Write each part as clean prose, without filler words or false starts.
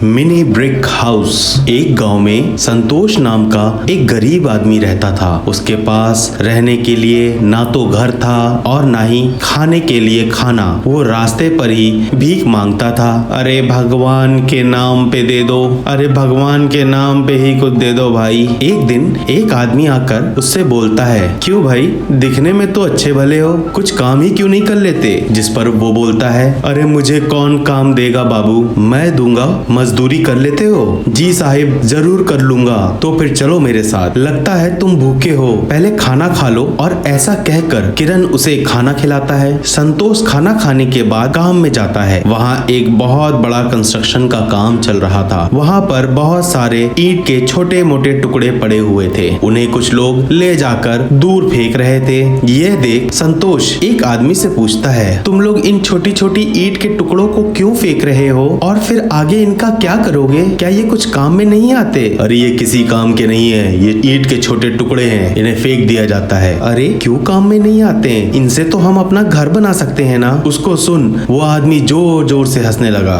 Mini brick house. एक गांव में संतोष नाम का एक गरीब आदमी रहता था। उसके पास रहने के लिए ना तो घर था और ना ही खाने के लिए खाना। वो रास्ते पर ही भीख मांगता था। अरे भगवान के नाम पे दे दो, अरे भगवान के नाम पे ही कुछ दे दो भाई। एक दिन एक आदमी आकर उससे बोलता है, क्यों भाई, दिखने में तो अच्छे भले हो, कुछ काम ही क्यों नहीं कर लेते? जिस पर वो बोलता है, अरे मुझे कौन काम देगा बाबू, मैं दूंगा, मजदूरी कर लेते हो? जी साहिब, जरूर कर लूंगा। तो फिर चलो मेरे साथ, लगता है तुम भूखे हो, पहले खाना खा लो। और ऐसा कहकर किरण उसे खाना खिलाता है। संतोष खाना खाने के बाद काम में जाता है। वहाँ एक बहुत बड़ा कंस्ट्रक्शन का काम चल रहा था। वहाँ पर बहुत सारे ईंट के छोटे मोटे टुकड़े पड़े हुए थे। उन्हें कुछ लोग ले जाकर दूर फेंक रहे थे। यह देख संतोष एक आदमी से पूछता है, तुम लोग इन छोटी छोटी ईंट के टुकड़ों को क्यों फेंक रहे हो और फिर आगे इनका क्या करोगे? क्या ये कुछ काम में नहीं आते? अरे ये किसी काम के नहीं है, ये ईंट के छोटे टुकड़े हैं, इन्हें फेंक दिया जाता है। अरे क्यों काम में नहीं आते? इनसे तो हम अपना घर बना सकते हैं ना। उसको सुन वो आदमी जोर जोर से हंसने लगा।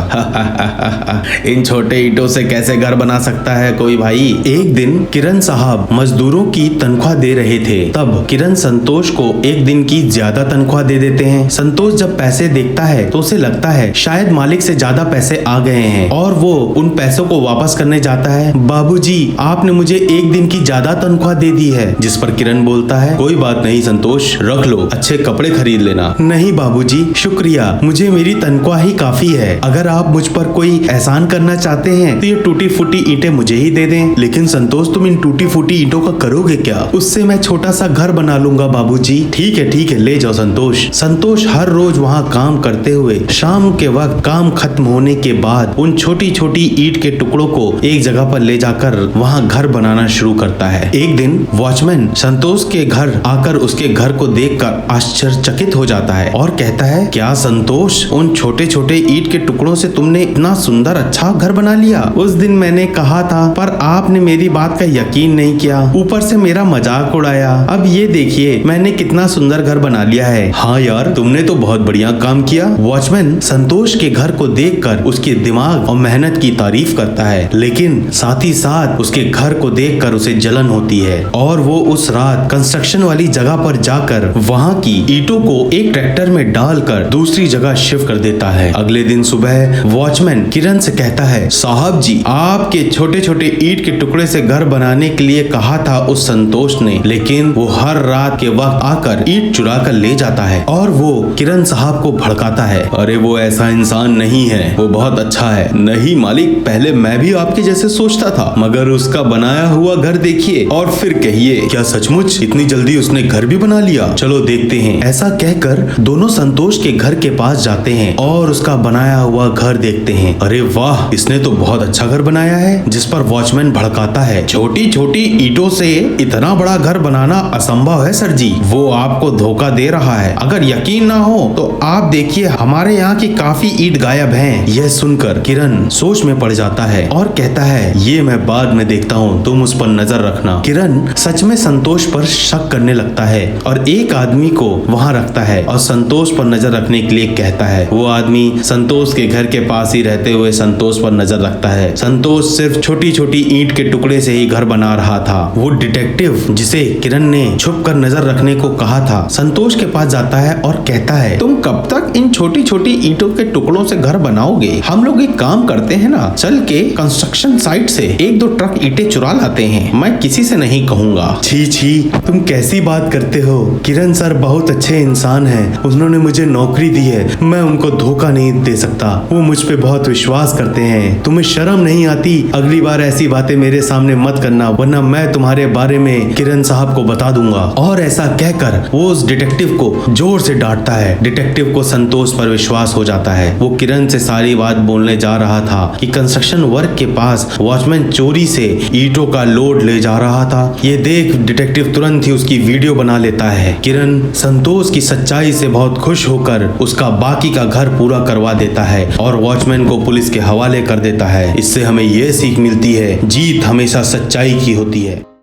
इन छोटे ईंटों से कैसे घर बना सकता है कोई भाई? एक दिन किरण साहब मजदूरों की तनख्वाह दे रहे थे। तब किरण संतोष को एक दिन की ज्यादा तनख्वाह दे देते हैं। संतोष जब पैसे देखता है तो उसे लगता है शायद मालिक से ज्यादा पैसे आ गए हैं और वो उन पैसों को वापस करने जाता है। बाबूजी, आपने मुझे एक दिन की ज्यादा तनख्वाह दे दी है। जिस पर किरण बोलता है, कोई बात नहीं संतोष, रख लो, अच्छे कपड़े खरीद लेना। नहीं बाबूजी, शुक्रिया, मुझे मेरी तनख्वाह ही काफी है। अगर आप मुझ पर कोई एहसान करना चाहते हैं तो ये टूटी फूटी ईंटें मुझे ही दे दें। लेकिन संतोष, तुम इन टूटी फूटी ईंटों का करोगे क्या? उससे मैं छोटा सा घर बना लूंगा बाबूजी। ठीक है, ले जाओ संतोष। संतोष हर रोज वहाँ काम करते हुए शाम के वक्त काम खत्म होने के बाद उन छोटी छोटी ईंट के टुकड़ों को एक जगह पर ले जाकर वहाँ घर बनाना शुरू करता है। एक दिन वॉचमैन संतोष के घर आकर उसके घर को देखकर आश्चर्यचकित हो जाता है और कहता है, क्या संतोष, उन छोटे छोटे ईंट के टुकड़ों से तुमने इतना सुंदर अच्छा घर बना लिया? उस दिन मैंने कहा था पर आपने मेरी बात का यकीन नहीं किया, ऊपर से मेरा मजाक उड़ाया। अब ये देखिए मैंने कितना सुंदर घर बना लिया है। हाँ यार, तुमने तो बहुत बढ़िया काम किया। वॉचमैन संतोष के घर को देखकर उसके दिमाग और मेहनत की तारीफ करता है, लेकिन साथ ही साथ उसके घर को देखकर उसे जलन होती है और वो उस रात कंस्ट्रक्शन वाली जगह पर जाकर वहाँ की ईंटों को एक ट्रैक्टर में डालकर दूसरी जगह शिफ्ट कर देता है। अगले दिन सुबह वॉचमैन किरण से कहता है, साहब जी, आपके छोटे छोटे ईंट के टुकड़े से घर बनाने के लिए कहा था उस संतोष ने, लेकिन वो हर रात के वक्त आकर ईंट चुरा कर ले जाता है और वो किरण साहब को भड़काता है। अरे वो ऐसा इंसान नहीं है, वो बहुत अच्छा है। नहीं मालिक, पहले मैं भी आपके जैसे सोचता था, मगर उसका बनाया हुआ घर देखिए और फिर कहिए, क्या सचमुच इतनी जल्दी उसने घर भी बना लिया? चलो देखते हैं। ऐसा कहकर दोनों संतोष के घर के पास जाते हैं और उसका बनाया हुआ घर देखते हैं। अरे वाह, इसने तो बहुत अच्छा घर बनाया है। जिस पर वॉचमैन भड़काता है, छोटी छोटी ईंटों से इतना बड़ा घर बनाना असंभव है सर जी, वो आपको धोखा दे रहा है। अगर यकीन ना हो तो आप देखिए, हमारे यहाँ की काफी ईंट गायब हैं। यह सुनकर किरण सोच में पड़ जाता है और कहता है, ये मैं बाद में देखता हूँ, तुम उस पर नजर रखना। किरण सच में संतोष पर शक करने लगता है और एक आदमी को वहाँ रखता है और संतोष पर नजर रखने के लिए कहता है। वो आदमी संतोष के घर के पास ही रहते हुए संतोष पर नजर रखता है। संतोष सिर्फ छोटी छोटी ईंट के टुकड़े से ही घर बना रहा था। वो डिटेक्टिव जिसे किरण ने छुप कर नजर रखने को कहा था, संतोष के पास जाता है और कहता है, तुम कब तक इन छोटी छोटी ईंटों के टुकड़ों से घर बनाओगे? हम लोग एक काम करते हैं ना, चल के कंस्ट्रक्शन साइट से एक दो ट्रक ईंटें चुरा लाते हैं, मैं किसी से नहीं कहूँगा। छी छी, तुम कैसी बात करते हो? किरण सर बहुत अच्छे इंसान हैं, उन्होंने मुझे नौकरी दी है, मैं उनको धोखा नहीं दे सकता, वो मुझ पे बहुत विश्वास करते हैं। तुम्हें शर्म नहीं आती? अगली बार ऐसी बातें मेरे सामने मत करना, वरना मैं तुम्हारे बारे में किरण साहब को बता दूंगा। और ऐसा कहकर वो उस डिटेक्टिव को जोर से डांटता है। डिटेक्टिव को संतोष पर विश्वास हो जाता है। वो किरण से सारी बात बोलने जा रहा था कि कंस्ट्रक्शन वर्क के पास वॉचमैन चोरी से ईंटों का लोड ले जा रहा था। ये देख डिटेक्टिव तुरंत ही उसकी वीडियो बना लेता है। किरण संतोष की सच्चाई से बहुत खुश होकर उसका बाकी का घर पूरा करवा देता है और वॉचमैन को पुलिस के हवाले कर देता है। इससे हमें यह सीख मिलती है, जीत हमेशा सच्चाई की होती है।